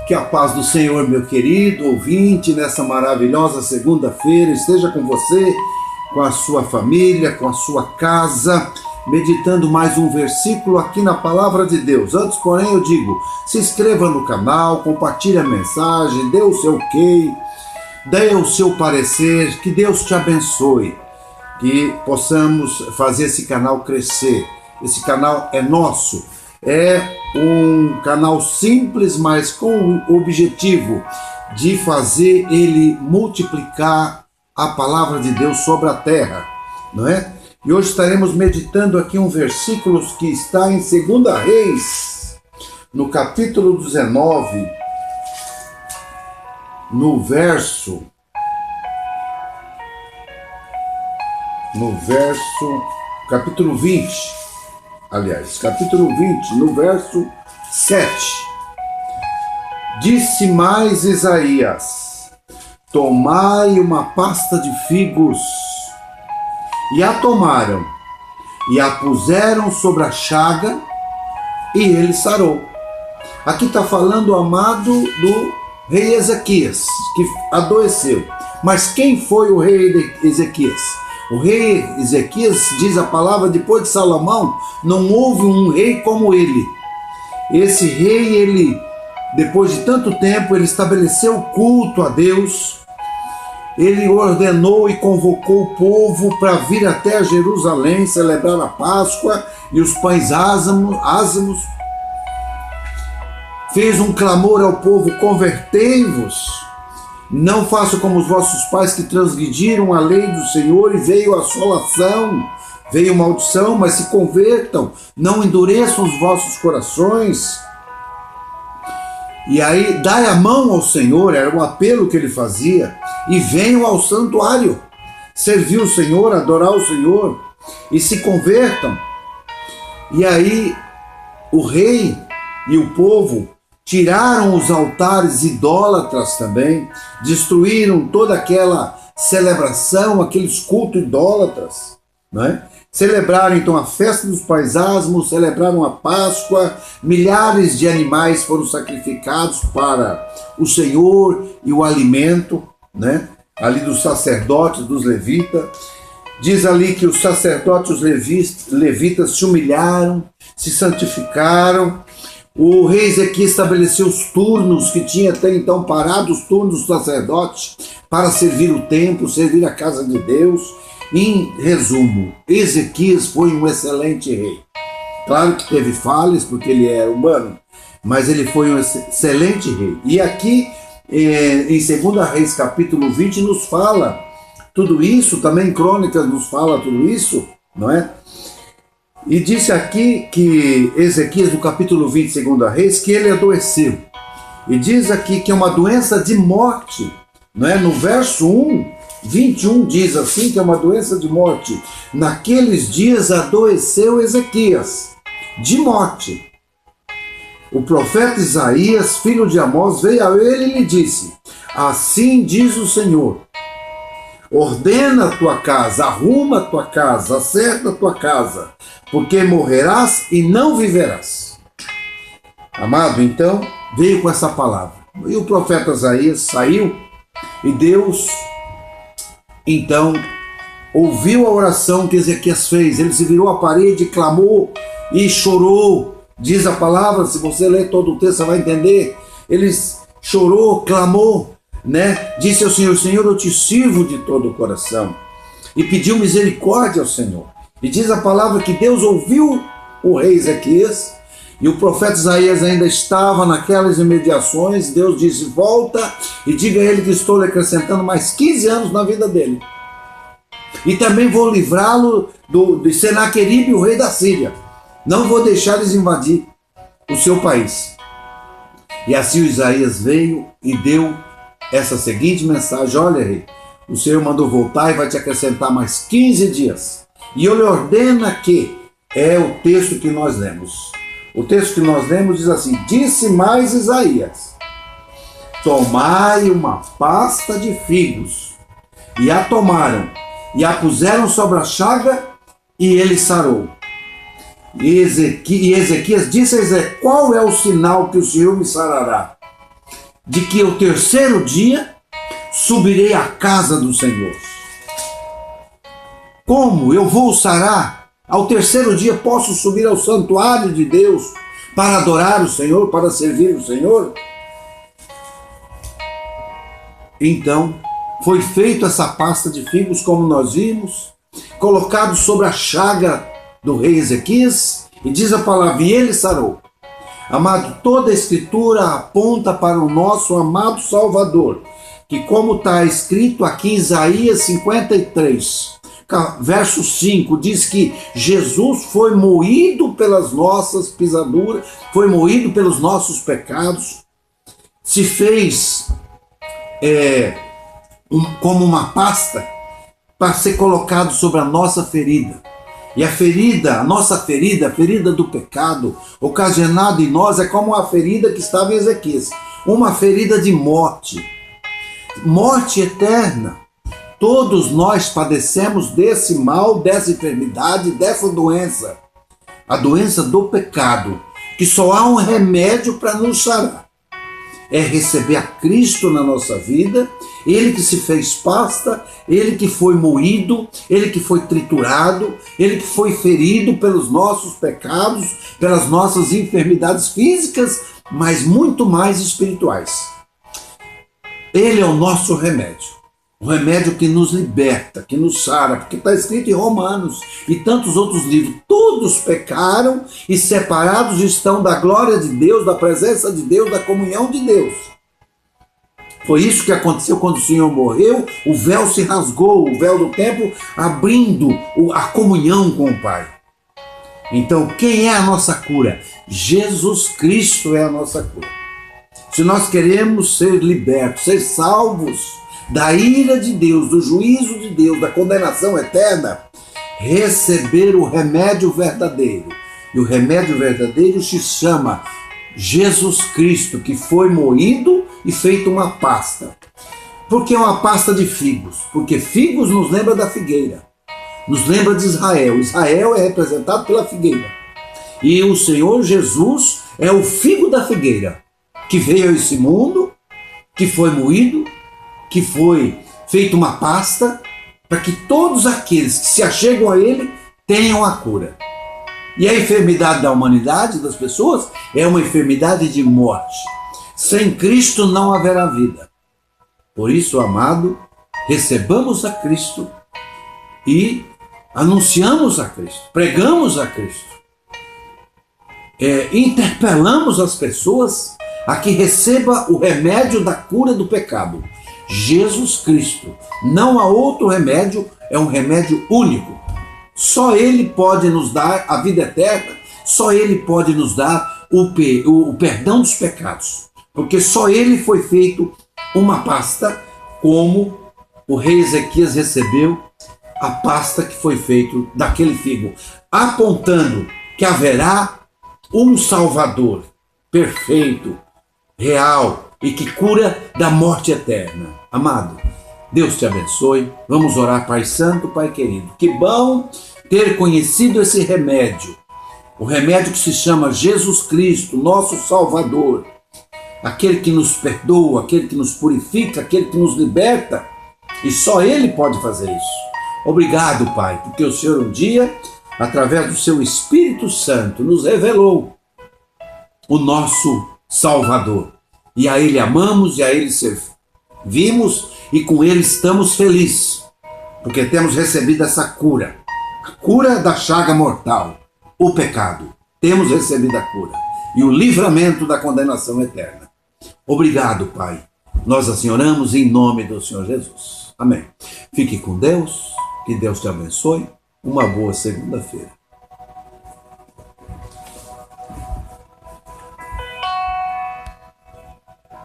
Que a paz do Senhor, meu querido ouvinte, nessa maravilhosa segunda-feira, esteja com você, com a sua família, com a sua casa, meditando mais um versículo aqui na Palavra de Deus. Antes, porém, eu digo, se inscreva no canal, compartilhe a mensagem, dê o seu ok, dê o seu parecer, que Deus te abençoe, que possamos fazer esse canal crescer. Esse canal é nosso, é um canal simples, mas com o objetivo de fazer ele multiplicar a palavra de Deus sobre a terra, não é? E hoje estaremos meditando aqui um versículo que está em 2 Reis, no capítulo 19, capítulo 20, no verso 7. Disse mais Isaías: tomai uma pasta de figos. E a tomaram, e a puseram sobre a chaga, e ele sarou. Aqui está falando, amado, do rei Ezequias, que adoeceu. Mas quem foi o rei Ezequias? O rei Ezequias, diz a palavra, depois de Salomão, não houve um rei como ele. Esse rei, ele, depois de tanto tempo, ele estabeleceu culto a Deus. Ele ordenou e convocou o povo para vir até Jerusalém celebrar a Páscoa e os pães ázimos. Fez um clamor ao povo: convertei-vos. Não façam como os vossos pais que transgrediram a lei do Senhor e veio assolação, veio maldição, mas se convertam, não endureçam os vossos corações. E aí, dai a mão ao Senhor, era um apelo que ele fazia, e venham ao santuário, servir o Senhor, adorar o Senhor, e se convertam. E aí, o rei e o povo tiraram os altares idólatras também, destruíram toda aquela celebração, aqueles cultos idólatras, não é? Celebraram então a festa dos pães ázimos, celebraram a Páscoa, milhares de animais foram sacrificados para o Senhor e o alimento, né? Ali dos sacerdotes, dos levitas. Diz ali que os sacerdotes, os levitas se humilharam, se santificaram. O rei Ezequias estabeleceu os turnos que tinha até então parado, os turnos dos sacerdotes para servir o templo, servir a casa de Deus. Em resumo, Ezequias foi um excelente rei. Claro que teve falhas, porque ele é humano, mas ele foi um excelente rei. E aqui, em 2 Reis, capítulo 20, nos fala tudo isso, também em Crônicas nos fala tudo isso, não é? E disse aqui que Ezequias, no capítulo 20, 2 Reis, que ele adoeceu. E diz aqui que é uma doença de morte, não é? No verso 21 diz assim, que é uma doença de morte. Naqueles dias adoeceu Ezequias, de morte. O profeta Isaías, filho de Amós, veio a ele e lhe disse: assim diz o Senhor, ordena a tua casa, arruma a tua casa, acerta a tua casa, porque morrerás e não viverás. Amado, então, veio com essa palavra. E o profeta Isaías saiu, e Deus, então, ouviu a oração que Ezequias fez. Ele se virou à parede, clamou e chorou. Diz a palavra, se você ler todo o texto, você vai entender. Ele chorou, clamou, né? Disse ao Senhor: Senhor, eu te sirvo de todo o coração. E pediu misericórdia ao Senhor. E diz a palavra que Deus ouviu o rei Ezequias, e o profeta Isaías ainda estava naquelas imediações. Deus disse: volta e diga a ele que estou lhe acrescentando mais 15 anos na vida dele. E também vou livrá-lo de Senaqueribe, o rei da Síria. Não vou deixar eles invadir o seu país. E assim o Isaías veio e deu essa seguinte mensagem: olha, rei, o Senhor mandou voltar e vai te acrescentar mais 15 dias. E ele ordena que, é o texto que nós lemos. O texto que nós lemos diz assim: disse mais Isaías: tomai uma pasta de figos. E a tomaram, e a puseram sobre a chaga, e ele sarou. E Ezequias disse a Ezequias: qual é o sinal que o Senhor me sarará? De que ao terceiro dia subirei à casa do Senhor. Como eu vou sarar? Ao terceiro dia posso subir ao santuário de Deus para adorar o Senhor, para servir o Senhor? Então, foi feita essa pasta de figos, como nós vimos, colocado sobre a chaga do rei Ezequias, e diz a palavra: e ele sarou. Amado, toda a escritura aponta para o nosso amado Salvador, que, como está escrito aqui em Isaías 53, verso 5, diz que Jesus foi moído pelas nossas pisaduras, foi moído pelos nossos pecados, se fez como uma pasta para ser colocado sobre a nossa ferida. E a nossa ferida, a ferida do pecado, ocasionada em nós, é como a ferida que estava em Ezequias, uma ferida de morte, morte eterna. Todos nós padecemos desse mal, dessa enfermidade, dessa doença, a doença do pecado, que só há um remédio para nos sarar. É receber a Cristo na nossa vida, Ele que se fez pasta, Ele que foi moído, Ele que foi triturado, Ele que foi ferido pelos nossos pecados, pelas nossas enfermidades físicas, mas muito mais espirituais. Ele é o nosso remédio. O remédio que nos liberta, que nos sara, porque está escrito em Romanos e tantos outros livros: todos pecaram e separados estão da glória de Deus, da presença de Deus, da comunhão de Deus. Foi isso que aconteceu quando o Senhor morreu, o véu se rasgou, o véu do templo, abrindo a comunhão com o Pai. Então, quem é a nossa cura? Jesus Cristo é a nossa cura. Se nós queremos ser libertos, ser salvos da ira de Deus, do juízo de Deus, da condenação eterna, receber o remédio verdadeiro. E o remédio verdadeiro se chama Jesus Cristo, que foi moído e feito uma pasta. Por que uma pasta de figos? Porque figos nos lembra da figueira, nos lembra de Israel. Israel é representado pela figueira. E o Senhor Jesus é o figo da figueira, que veio a esse mundo, que foi moído, que foi feito uma pasta, para que todos aqueles que se achegam a Ele tenham a cura. E a enfermidade da humanidade, das pessoas, é uma enfermidade de morte. Sem Cristo não haverá vida. Por isso, amado, recebamos a Cristo e anunciamos a Cristo, pregamos a Cristo. Interpelamos as pessoas a que receba o remédio da cura do pecado. Jesus Cristo. Não há outro remédio, é um remédio único. Só Ele pode nos dar a vida eterna, só Ele pode nos dar o perdão dos pecados. Porque só Ele foi feito uma pasta, como o rei Ezequias recebeu a pasta que foi feito daquele figo, apontando que haverá um Salvador perfeito, real e que cura da morte eterna. Amado, Deus te abençoe. Vamos orar, Pai Santo, Pai querido. Que bom ter conhecido esse remédio, o remédio que se chama Jesus Cristo, nosso Salvador, aquele que nos perdoa, aquele que nos purifica, aquele que nos liberta, e só Ele pode fazer isso. Obrigado, Pai, porque o Senhor um dia, através do seu Espírito Santo, nos revelou o nosso Salvador, e a Ele amamos e a Ele servimos, e com Ele estamos felizes, porque temos recebido essa cura, a cura da chaga mortal, o pecado. Temos recebido a cura e o livramento da condenação eterna. Obrigado, Pai. Nós assim oramos em nome do Senhor Jesus. Amém. Fique com Deus, que Deus te abençoe. Uma boa segunda-feira.